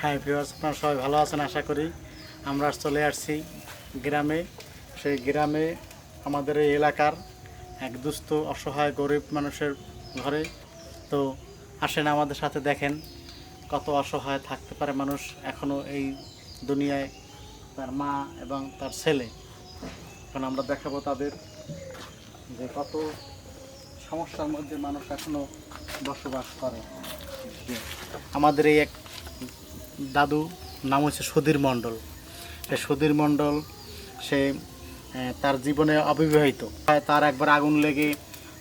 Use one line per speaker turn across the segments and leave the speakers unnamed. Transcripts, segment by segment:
হ্যাঁ ভিউয়ার্স, আপনারা সবাই ভালো আছেন আশা করি। আমরা চলে আসছি গ্রামে। সেই গ্রামে আমাদের এই এলাকার এক দুস্থ অসহায় গরিব মানুষের ঘরে। তো আসেন আমাদের সাথে, দেখেন কত অসহায় থাকতে পারে মানুষ এখনও এই দুনিয়ায়, তার মা এবং তার ছেলে। এখন আমরা দেখাবো তাদের যে কত সমস্যার মধ্যে মানুষ এখনও বসবাস করে। আমাদের এই এক দাদু নাম হচ্ছে সুধীর মণ্ডল। সে সুধীর মণ্ডল সে তার জীবনে অবিবাহিত। তার একবার আগুন লেগে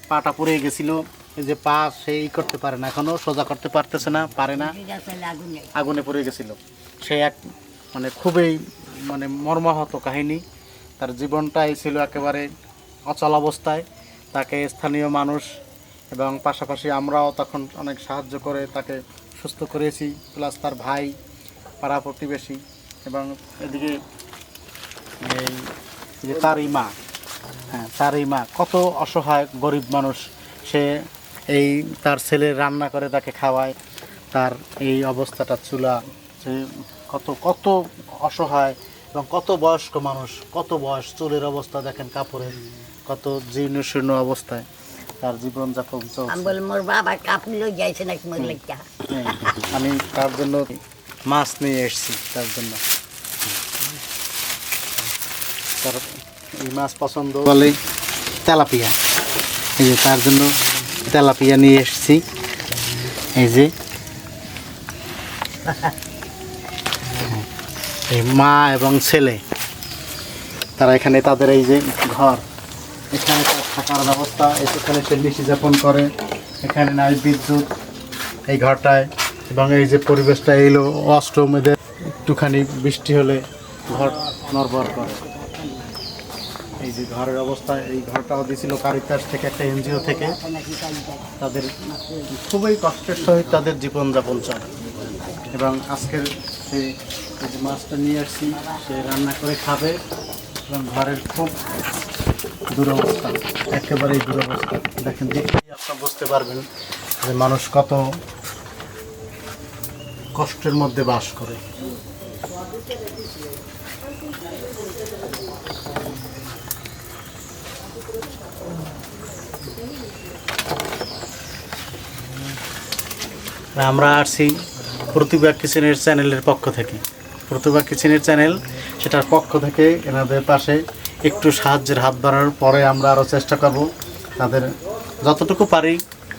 পাটা পুড়ে গেছিলো। এই যে পা সেই করতে পারে না, এখনও সোজা করতে পারতেছে না, পারে না, আগুনে পড়ে গেছিলো। সে এক খুবই মর্মাহত কাহিনী। তার জীবনটাই ছিল একেবারে অচল অবস্থায়। তাকে স্থানীয় মানুষ এবং পাশাপাশি আমরাও তখন অনেক সাহায্য করে তাকে সুস্থ করেছি, প্লাস তার ভাই, পাড়া প্রতিবেশী এবং এদিকে এই যে তারই মা। হ্যাঁ, তারই মা কত অসহায় গরিব মানুষ। সে এই তার ছেলে রান্না করে তাকে খাওয়ায়। তার এই অবস্থাটা চুলা, সে কত কত অসহায় এবং কত বয়স্ক মানুষ, কত বয়স, চুলের অবস্থা দেখেন, কাপড়ের কত জীর্ণ শীর্ণ অবস্থায় তার জীবনযাপন চলছে। আমি তার জন্য মাছ নিয়ে এসেছি, তার জন্য। তার এই মাছ পছন্দ বলে তেলাপিয়া। এই যে তার জন্য তেলাপিয়া নিয়ে এসেছি। এই যে এই মা এবং ছেলে, তারা এখানে তাদের এই যে ঘর, এখানে তার থাকার ব্যবস্থা, এখানে সে নিশি যাপন করে। এখানে নাই বিদ্যুৎ এই ঘরটায়, এবং এই যে পরিবেশটা এলো ওয়াশরুম, এদের একটুখানি বৃষ্টি হলে ঘর নড়বড় করে। এই যে ঘরের অবস্থা, এই ঘরটাও দিয়েছিল কারিতাস থেকে, একটা এনজিও থেকে। তাদের খুবই কষ্টের সহিত তাদের জীবনযাপন চলে। এবং আজকের সেই যে মাছটা নিয়ে আসছি, সে রান্না করে খাবে। এবং ঘরের খুব দুরবস্থা, একেবারেই দুরবস্থা। দেখেন, দেখলেই আপনারা বুঝতে পারবেন যে মানুষ কত কষ্টের মধ্যে বাস করে। আমরা আসছি প্রতিভা কিচেনের চ্যানেলের পক্ষ থেকে। প্রতিভা কিচেনের চ্যানেল, সেটার পক্ষ থেকে এনাদের পাশে একটু সাহায্যের হাত বাড়ানোর পরে আমরা আরও চেষ্টা করব তাদের যতটুকু পারি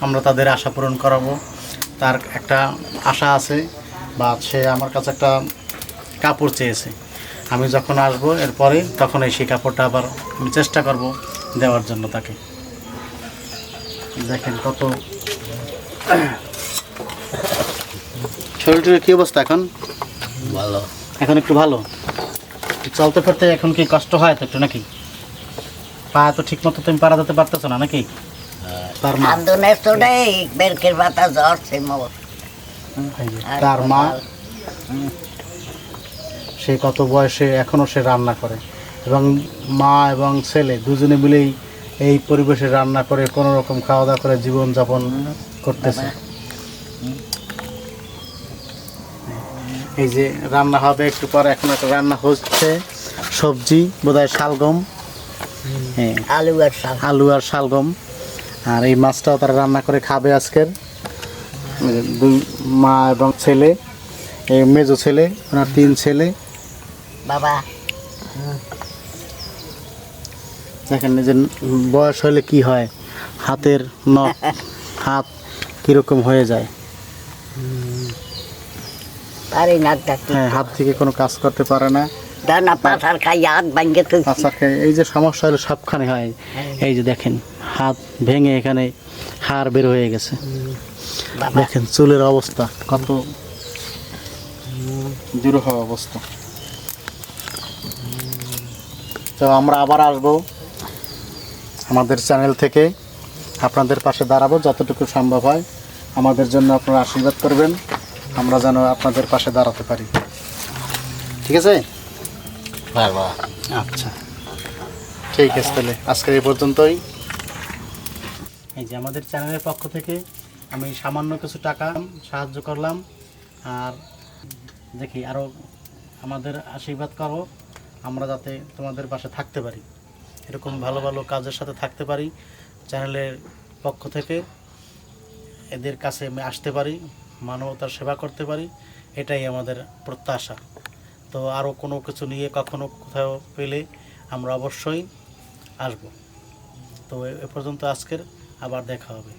আমরা তাদের আশা পূরণ করাবো। তার একটা আশা আছে, বা সে আমার কাছে একটা কাপড় চেয়েছে। আমি যখন আসবো এরপরে, তখন সেই কাপড়টা আবার আমি চেষ্টা করব দেওয়ার জন্য তাকে। দেখেন কত শরীরের কী অবস্থা এখন?
ভালো,
এখন একটু ভালো। চলতে ফিরতে এখন কি কষ্ট হয় তো একটু নাকি? পা তো ঠিক মতো তুমি পাড়া দিতে পারতেছো না নাকি? তার মা, তার মা সে কত বয়সে এখনও সে রান্না করে, এবং মা এবং ছেলে দুজনে মিলেই এই পরিবেশে রান্না করে কোনো রকম খাওয়া দাওয়া করে জীবনযাপন করতেছে। এই যে রান্না হবে একটু পরে, এখন একটা রান্না হচ্ছে সবজি, বোধহয় শালগম, হ্যাঁ আলু আর শালগম। আর এই মাছটাও তারা রান্না করে খাবে আজকের। দুই মা এবং ছেলে, এই মেজো ছেলে, ওনার 3 ছেলে।
বাবা
দেখেন যে বয়স হলে কি হয়, হাতের নখ, হাত কীরকম হয়ে যায়। হ্যাঁ, হাত থেকে কোনো কাজ করতে পারে না। এই যে সমস্যা হলো সবখানে হয়। এই যে দেখেন, হাত ভেঙে এখানে হাড় বের হয়ে গেছে। দেখেন চুলের অবস্থা কত দুরূহ অবস্থা। তো আমরা আবার আসবো আমাদের চ্যানেল থেকে, আপনাদের পাশে দাঁড়াবো যতটুকু সম্ভব হয়। আমাদের জন্য আপনারা আশীর্বাদ করবেন, আমরা যেন আপনাদের পাশে দাঁড়াতে পারি। ঠিক আছে? আচ্ছা, ঠিক আছে, তাহলে আজকে এই পর্যন্তই। এই যে আমাদের চ্যানেলের পক্ষ থেকে আমি সামান্য কিছু টাকা সাহায্য করলাম। আর দেখি আরও আমাদের আশীর্বাদ করো, আমরা যাতে তোমাদের পাশে থাকতে পারি, এরকম ভালো ভালো কাজের সাথে থাকতে পারি, চ্যানেলের পক্ষ থেকে এদের কাছে আমি আসতে পারি, মানবতার সেবা করতে পারি, এটাই আমাদের প্রত্যাশা। তো আরও কোনো কিছু নিয়ে কখনো কোথাও পেলে আমরা অবশ্যই আসব। তো এ পর্যন্ত আজকের, আবার দেখা হবে।